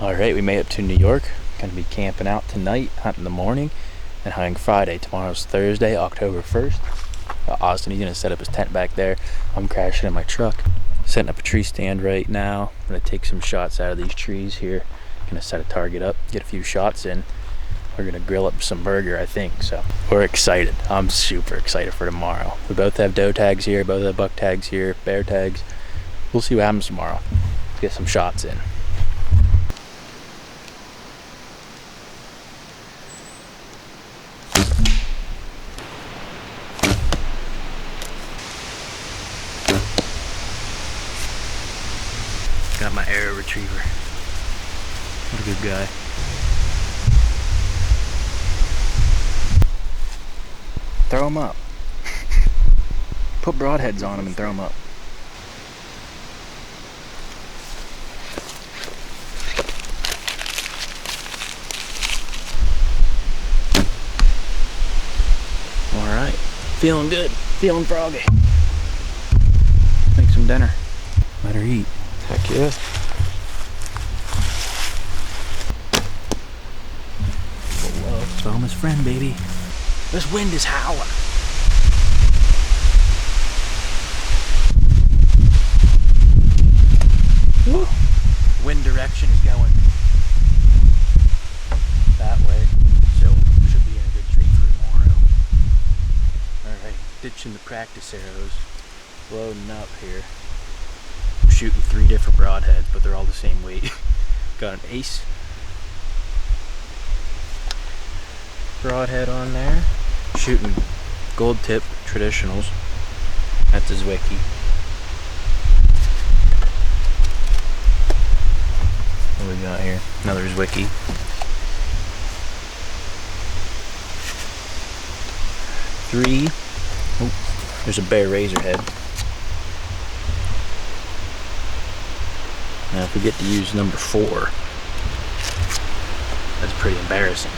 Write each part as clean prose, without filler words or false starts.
Alright, we made it to New York. Gonna be camping out tonight, hunting in the morning, and hunting Friday. Tomorrow's Thursday, October 1st. Austin, he's gonna set up his tent back there. I'm crashing in my truck. Setting up a tree stand right now. I'm gonna take some shots out of these trees here. Gonna set a target up, get a few shots in. We're gonna grill up some burger, I think. So we're excited. I'm super excited for tomorrow. We both have doe tags here, both have buck tags here, bear tags. We'll see what happens tomorrow. Let's get some shots in. Got my arrow retriever. What a good guy. Throw him up. Put broadheads on him and throw him up. Alright. Feeling good. Feeling froggy. Make some dinner. Let her eat. Heck yeah. Whoa, Thomas' friend, baby. This wind is howling. Woo. Wind direction is going that way, so we should be in a good treat for tomorrow. Alright, ditching the practice arrows, loading up here. Shooting 3 different broadheads, but they're all the same weight. Got an ace broadhead on there. Shooting gold tip traditionals at the Zwickey. What do we got here? Another Zwickey. Three. Oh, there's a bear Razorhead. Now if we get to use number 4, that's pretty embarrassing.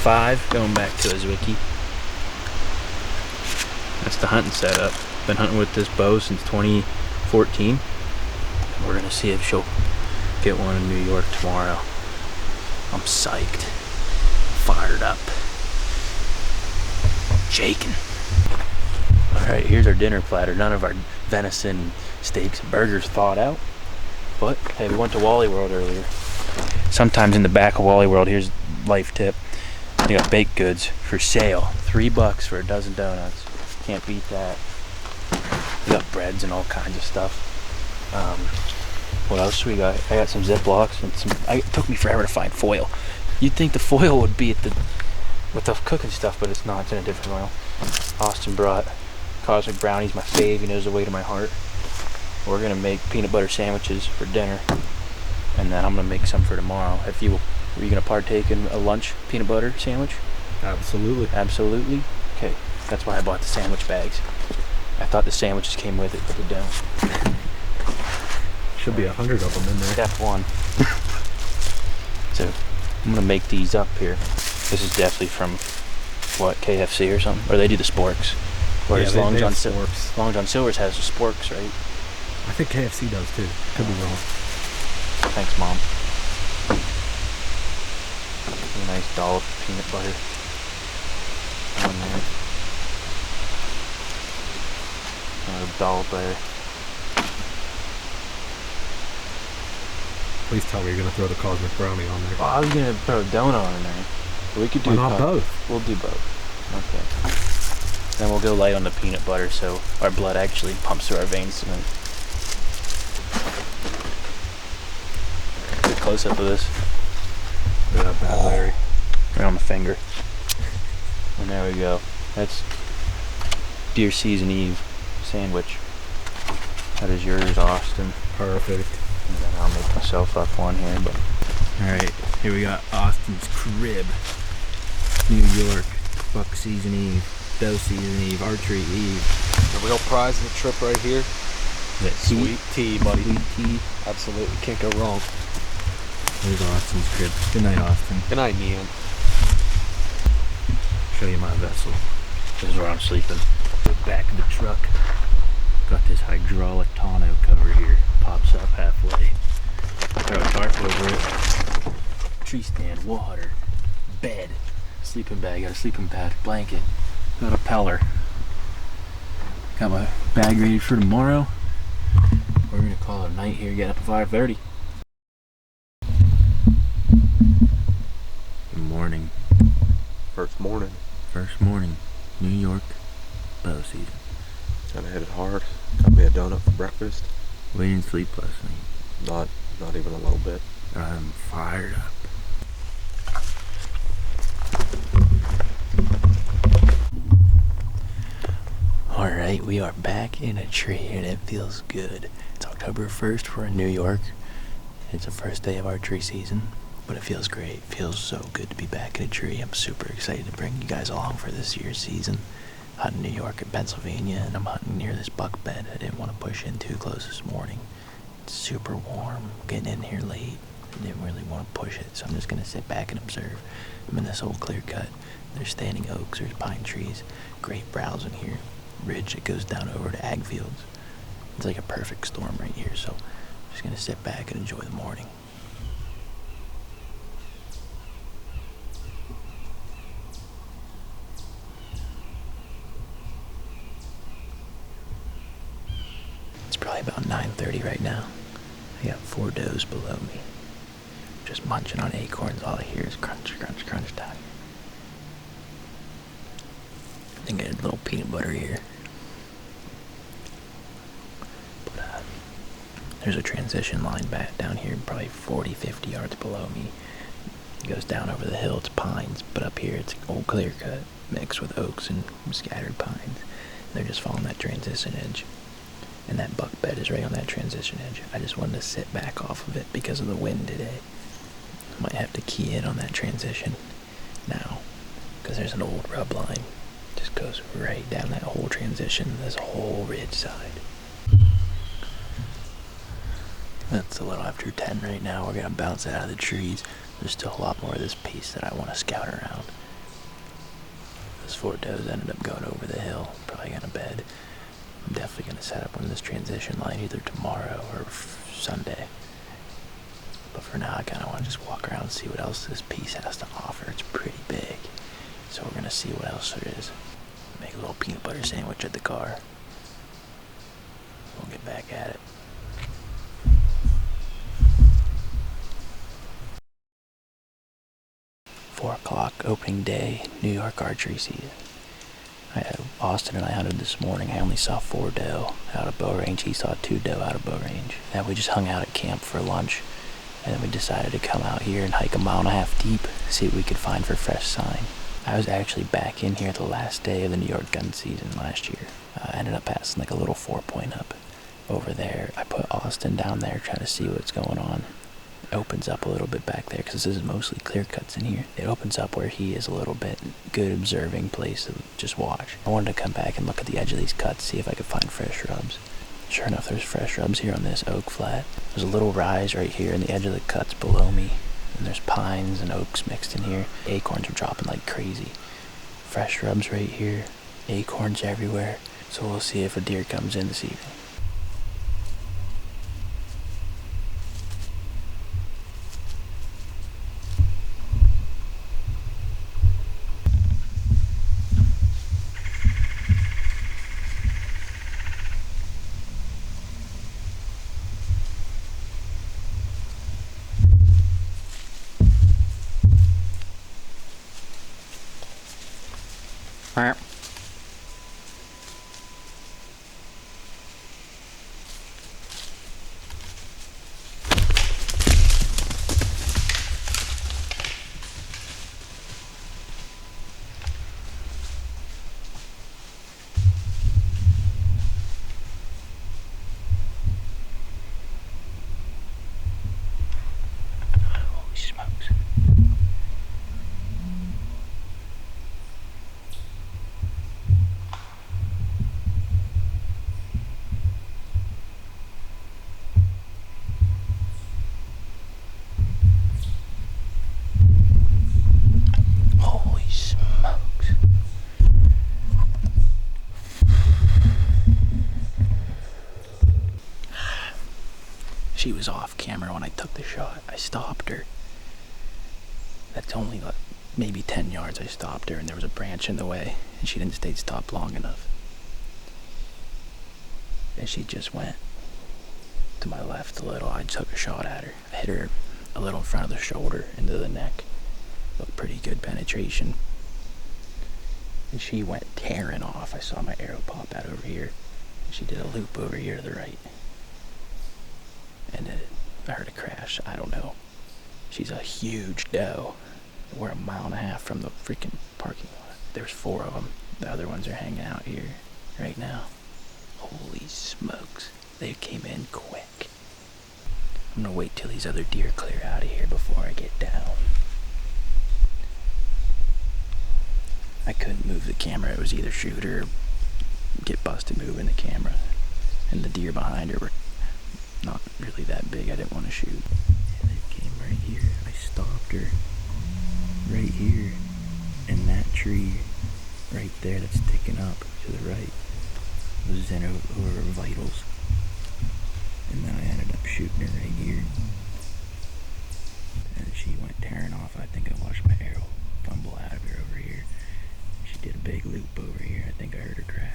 5, going back to a Zwickey. That's the hunting setup. Been hunting with this bow since 2014. We're gonna see if she'll get one in New York tomorrow. I'm psyched. Fired up. Shaking. Alright, here's our dinner platter. None of our venison, steaks, and burgers thawed out. But, hey, we went to Wally World earlier. Sometimes in the back of Wally World, here's life tip. They got baked goods for sale. $3 for a dozen donuts. Can't beat that. We got breads and all kinds of stuff. What else we got? I got some Ziplocs and some. It took me forever to find foil. You'd think the foil would be at with the cooking stuff, but it's not. It's in a different oil. Austin brought cosmic brownies, my fave. He knows the way to my heart. We're gonna make peanut butter sandwiches for dinner, and then I'm gonna make some for tomorrow. Were you gonna partake in a lunch peanut butter sandwich? Absolutely. Absolutely. Okay, that's why I bought the sandwich bags. I thought the sandwiches came with it, but they don't. Should be 100 of them in there. Step 1. So I'm gonna make these up here. This is definitely from what, KFC or something, or they do the sporks. Whereas Yeah, Long they John have sporks. Long John Silver's has the sporks, right? I think KFC does too. Could be wrong. Thanks, Mom. A nice dollop of peanut butter on there. Another dollop there. Please tell me you're gonna throw the cosmic brownie on there. Well, I was gonna throw a donut on there. We could do Why not both? We'll do both. Okay. Then we'll go light on the peanut butter so our blood actually pumps through our veins tonight. Get a close up of this. Look at that bad Larry. Right on the finger. And there we go. That's deer season eve sandwich. That is yours, Austin. Perfect. And then I'll make myself up one here. But alright, here we got Austin's crib. New York, buck season eve, doe season eve, archery eve. The real prize of the trip right here. That Sweet tea, buddy. Sweet tea. Absolutely, can't go wrong. There's Austin's crib. Good night, Austin. Good night, Neon. Show you my vessel. This is where I'm sleeping. The back of the truck. Got this hydraulic tonneau cover here. Pops up halfway. Throw a tarp over it. Tree stand, water, bed, sleeping bag, got a sleeping bag, blanket, got a peller. Got my bag ready for tomorrow. We're gonna call it a night here, get up at 5:30. Good morning. First morning. First morning, New York, bow season. Kinda hit it hard. Got me a donut for breakfast. We didn't sleep last night. Not even a little bit. I'm fired up. Alright, we are back in a tree and it feels good. It's October 1st, we're in New York. It's the first day of archery season, but it feels great. It feels so good to be back in a tree. I'm super excited to bring you guys along for this year's season. Hunting New York and Pennsylvania, and I'm hunting near this buck bed I didn't want to push in too close this morning. It's super warm, getting in here late. I didn't really want to push it, so I'm just going to sit back and observe. I'm in this old clear cut. There's standing oaks, there's pine trees, great browse in here. Ridge that goes down over to ag fields. It's like a perfect storm right here, so I'm just going to sit back and enjoy the morning. It's probably about 9:30 right now. I got 4 does below me. Just munching on acorns. All I hear is crunch, crunch, crunch down here. I think I had a little peanut butter here. But there's a transition line back down here, probably 40, 50 yards below me. It goes down over the hill, it's pines, but up here it's old clear cut mixed with oaks and scattered pines. They're just following that transition edge. And that buck bed is right on that transition edge. I just wanted to sit back off of it because of the wind today. I might have to key in on that transition now, because there's an old rub line. Just goes right down that whole transition, this whole ridge side. It's a little after 10 right now. We're gonna bounce it out of the trees. There's still a lot more of this piece that I want to scout around. Those 4 does ended up going over the hill, probably gonna bed. I'm definitely gonna set up one of this transition line either tomorrow or Sunday. But for now, I kind of want to just walk around and see what else this piece has to offer. It's pretty big, so we're gonna see what else there is. Make a little peanut butter sandwich at the car. We'll get back at it. Four o'clock, opening day, New York archery season. Austin and I hunted this morning. I only saw 4 doe out of bow range. He saw 2 doe out of bow range. And we just hung out at camp for lunch. And then we decided to come out here and hike a 1.5 miles deep, see what we could find for fresh sign. I was actually back in here the last day of the New York gun season last year. I ended up passing like a little 4-point up over there. I put Austin down there trying to see what's going on. It opens up a little bit back there because this is mostly clear cuts in here. It opens up where he is a little bit. Good observing place to just watch. I wanted to come back and look at the edge of these cuts, see if I could find fresh rubs. Sure enough, there's fresh rubs here on this oak flat. There's a little rise right here in the edge of the cuts below me. And there's pines and oaks mixed in here. Acorns are dropping like crazy. Fresh rubs right here. Acorns everywhere. So we'll see if a deer comes in this evening. was off camera when I took the shot. I stopped her. That's only like maybe 10 yards. I stopped her and there was a branch in the way and she didn't stay stopped long enough. And she just went to my left a little. I took a shot at her. I hit her a little in front of the shoulder into the neck. Looked pretty good penetration. And she went tearing off. I saw my arrow pop out over here. She did a loop over here to the right. And I heard a crash. I don't know. She's a huge doe. We're 1.5 miles from the freaking parking lot. There's 4 of them. The other ones are hanging out here right now. Holy smokes. They came in quick. I'm gonna wait till these other deer clear out of here before I get down. I couldn't move the camera. It was either shoot or get busted moving the camera. And the deer behind her were not really that big. I didn't want to shoot. And they came right here. I stopped her right here in that tree right there that's sticking up to the right. It was in over her vitals. And then I ended up shooting her right here. And she went tearing off. I think I watched my arrow fumble out of her over here. She did a big loop over here. I think I heard her crash.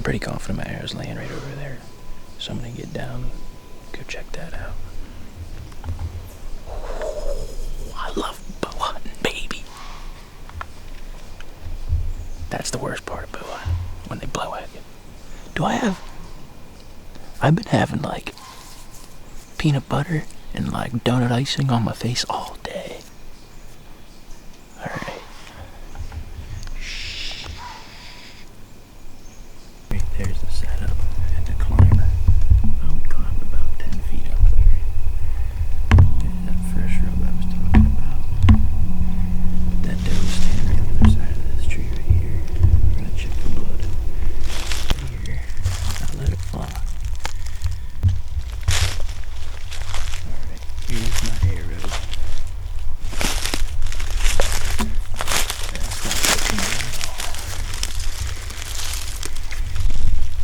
Pretty confident my arrow's laying right over there. So I'm gonna get down, go check that out. I love bow hunting, baby. That's the worst part of bow hunting, when they blow at you. I've been having like peanut butter and like donut icing on my face all day. Alright. There's the setup and the climber. Oh, we climbed about 10 feet up there. There's that fresh rub I was talking about. But that doe was standing right on the other side of this tree right here. We're gonna check the blood. Right here. Now let it fly. Alright, here's my arrow. That's not looking good at all.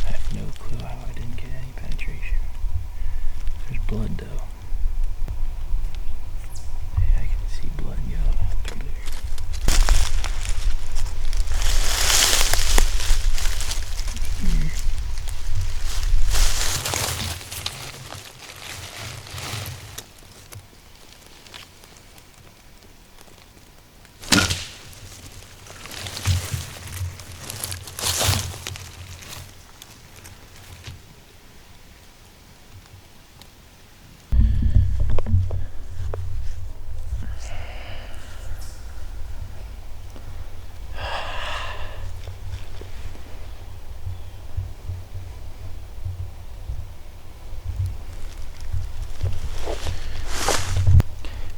I have no clue how I didn't get any penetration. There's blood though. Yeah, I can see blood going out through there. Here.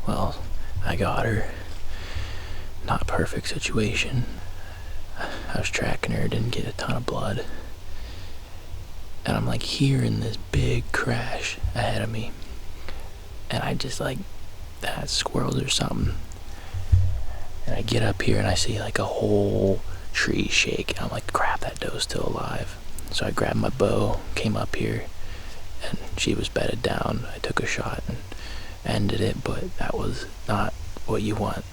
Well, I got her. Not perfect situation. I was tracking her, didn't get a ton of blood. And I'm like hearing this big crash ahead of me. And I just like, that squirrels or something. And I get up here and I see like a whole tree shake. And I'm like, crap, that doe's still alive. So I grabbed my bow, came up here, and she was bedded down. I took a shot and ended it, but that was not what you want.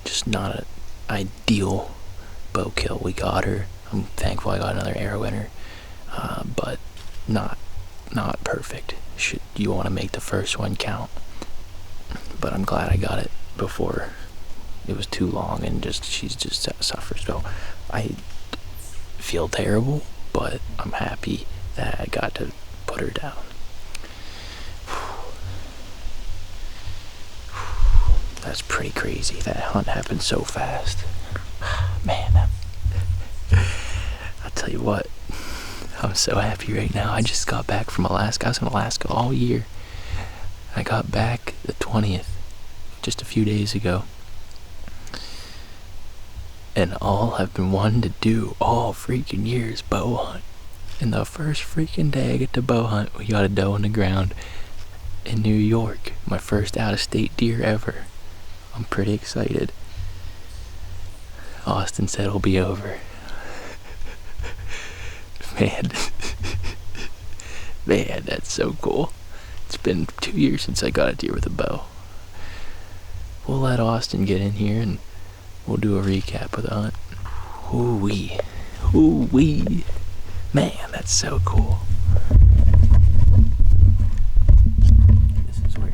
Just not an ideal bow kill. We got her. I'm thankful I got another arrow in her, but not perfect. You want to make the first one count, but I'm glad I got it before it was too long and she's just suffered. So I feel terrible, but I'm happy that I got to put her down. That's pretty crazy. That hunt happened so fast. Man, I'll tell you what, I'm so happy right now. I just got back from Alaska. I was in Alaska all year. I got back the 20th, just a few days ago. And all I've been wanting to do all freaking year is bow hunt. And the first freaking day I get to bow hunt, we got a doe on the ground in New York. My first out-of-state deer ever. I'm pretty excited. Austin said it'll be over. Man. Man, that's so cool. It's been 2 years since I got a deer with a bow. We'll let Austin get in here and we'll do a recap of the hunt. Ooh-wee. Ooh-wee. Man, that's so cool. This is where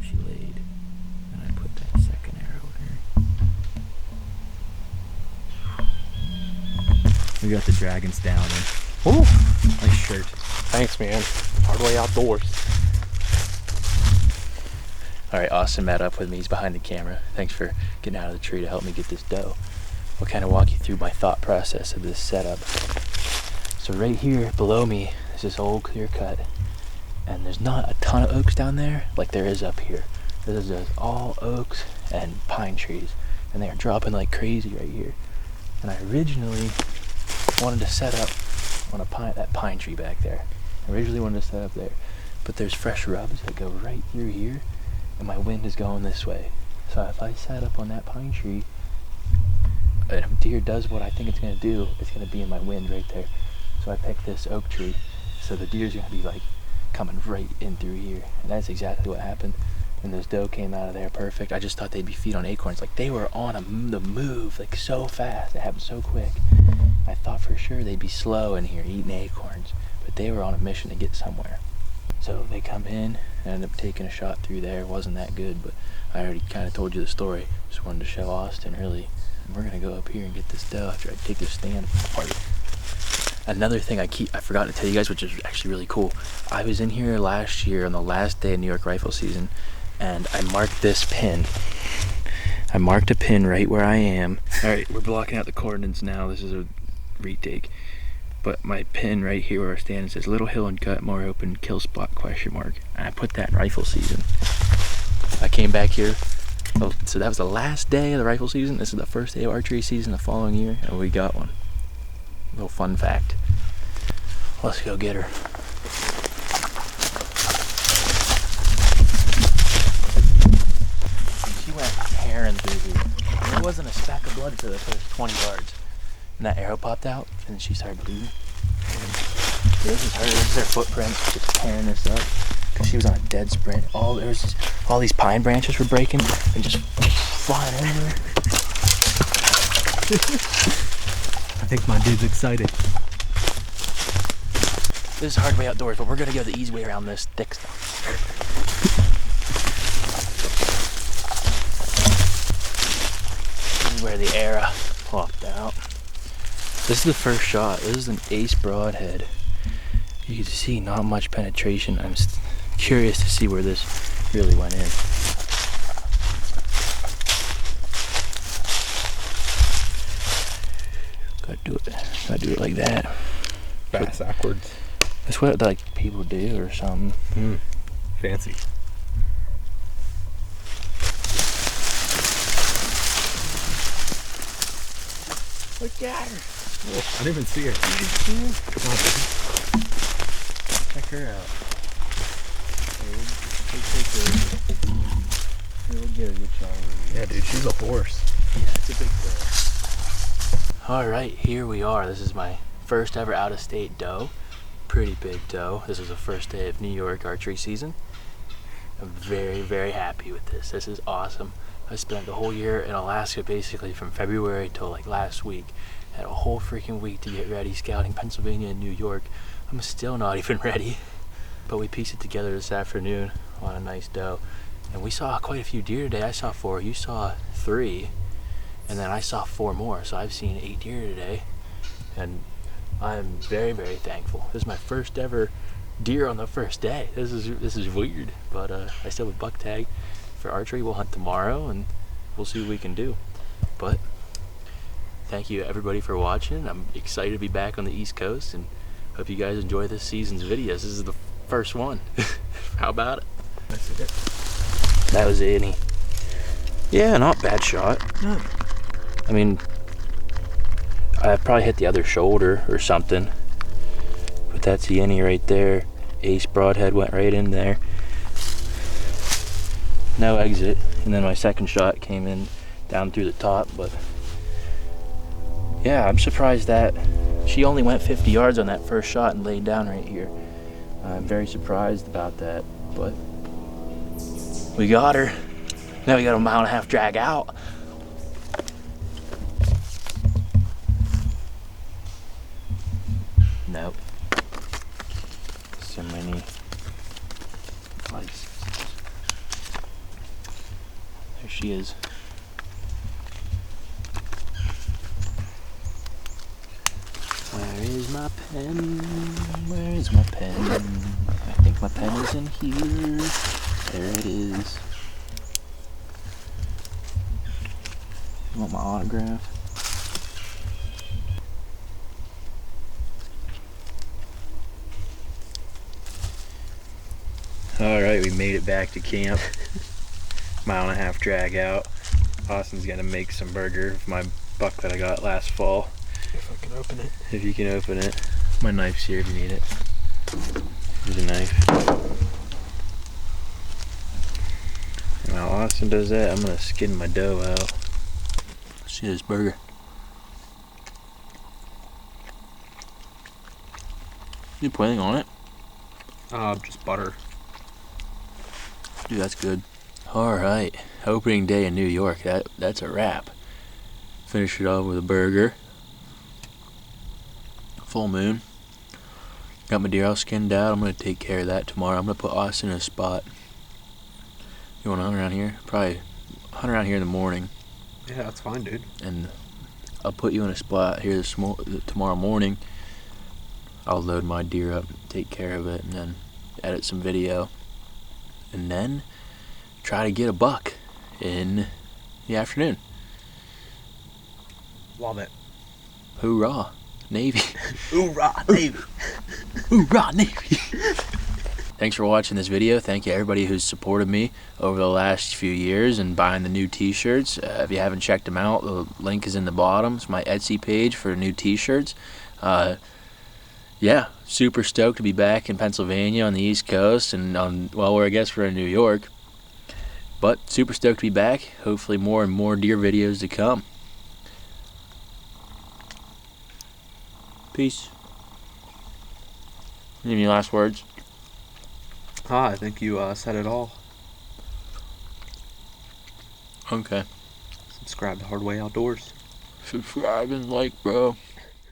she laid. And I put that second arrow in her. We got the dragons down and ooh, nice shirt. Thanks, man. Hardway Outdoors. Alright, Austin met up with me. He's behind the camera. Thanks for getting out of the tree to help me get this doe. I'll kind of walk you through my thought process of this setup. So right here below me is this old clear cut, and there's not a ton of oaks down there like there is up here. This is just all oaks and pine trees, and they are dropping like crazy right here. And I originally wanted to set up on that pine tree back there. I originally wanted to set up there, but there's fresh rubs that go right through here, and my wind is going this way. So if I sat up on that pine tree, and if a deer does what I think it's gonna do, it's gonna be in my wind right there. So I picked this oak tree, so the deer's gonna be like coming right in through here, and that's exactly what happened. And those doe came out of there perfect. I just thought they'd be feet on acorns. Like they were on the move, like so fast. It happened so quick. I thought for sure they'd be slow in here eating acorns, but they were on a mission to get somewhere. So they come in and ended up taking a shot through there. It wasn't that good, but I already kind of told you the story. Just wanted to show Austin early. And we're gonna go up here and get this doe after I take this stand apart. Another thing I forgot to tell you guys, which is actually really cool. I was in here last year on the last day of New York rifle season, and I marked this pin. I marked a pin right where I am. All right, we're blocking out the coordinates now. This is a retake. But my pin right here where I stand, it says Little Hill and Gut, more open, kill spot, ? And I put that in rifle season. I came back here. Oh, so that was the last day of the rifle season. This is the first day of archery season the following year, and we got one. Little fun fact. Let's go get her. She went tearing through here. There wasn't a speck of blood for the first 20 yards. And that arrow popped out, and she started bleeding. So this is her. This is her footprints, just tearing this up. Because she was on a dead sprint. All these pine branches were breaking and just flying over. I think my dude's excited. This is Hardway Outdoors, but we're gonna go the easy way around this thick stuff. This is where the arrow popped out. This is the first shot. This is an ace broadhead. You can see not much penetration. I'm curious to see where this really went in. Gotta do it like that. Bass backwards. That's what like people do or something. Fancy. Look at her. Oh, I didn't even see her. Check her out. We'll get a good shot. Yeah, dude, she's a horse. Yeah, it's a big doe. Alright, here we are. This is my first ever out-of-state doe. Pretty big doe. This is the first day of New York archery season. I'm very, very happy with this. This is awesome. I spent the whole year in Alaska basically from February till like last week. Had a whole freaking week to get ready scouting Pennsylvania and New York. I'm still not even ready. But we pieced it together this afternoon on a nice doe. And we saw quite a few deer today. I saw 4, you saw 3. And then I saw 4 more, so I've seen 8 deer today. And I'm very, very thankful. This is my first ever deer on the first day. This is weird, but I still have a buck tag for archery. We'll hunt tomorrow and we'll see what we can do. But thank you everybody for watching. I'm excited to be back on the East Coast, and hope you guys enjoy this season's videos. This is the first one. How about it? That was any. Yeah, not bad shot. No. I mean, I probably hit the other shoulder or something, but that's the innie right there. Ace broadhead went right in there. No exit, and then my second shot came in down through the top. But yeah, I'm surprised that she only went 50 yards on that first shot and laid down right here. I'm very surprised about that, but we got her. Now we got a 1.5 mile drag out. Nope. So many places. There she is. Where is my pen? Where is my pen? I think my pen is in here. There it is. You want my autograph? Alright, we made it back to camp. 1.5 mile drag out. Austin's gonna make some burger of my buck that I got last fall. If I can open it. If you can open it. My knife's here if you need it. Here's a knife. And while Austin does that, I'm gonna skin my dough out. Let's see this burger. You put anything on it? Just butter. Dude, that's good. Alright, opening day in New York. That's a wrap. Finish it off with a burger. Full moon. Got my deer all skinned out. I'm gonna take care of that tomorrow. I'm gonna put Austin in a spot. You wanna hunt around here? Probably hunt around here in the morning. Yeah, that's fine, dude. And I'll put you in a spot here tomorrow morning. I'll load my deer up, take care of it, and then edit some video. And then try to get a buck in the afternoon. Love it. Hoorah, Navy. Hoorah, Navy. Hoorah, Navy. Thanks for watching this video. Thank you everybody who's supported me over the last few years and buying the new t-shirts. If you haven't checked them out, the link is in the bottom. It's my Etsy page for new t-shirts. Yeah, super stoked to be back in Pennsylvania on the East Coast, and I guess we're in New York. But super stoked to be back. Hopefully more and more deer videos to come. Peace. Any last words? I think you said it all. Okay. Subscribe to Hardway Outdoors. Subscribe and like, bro.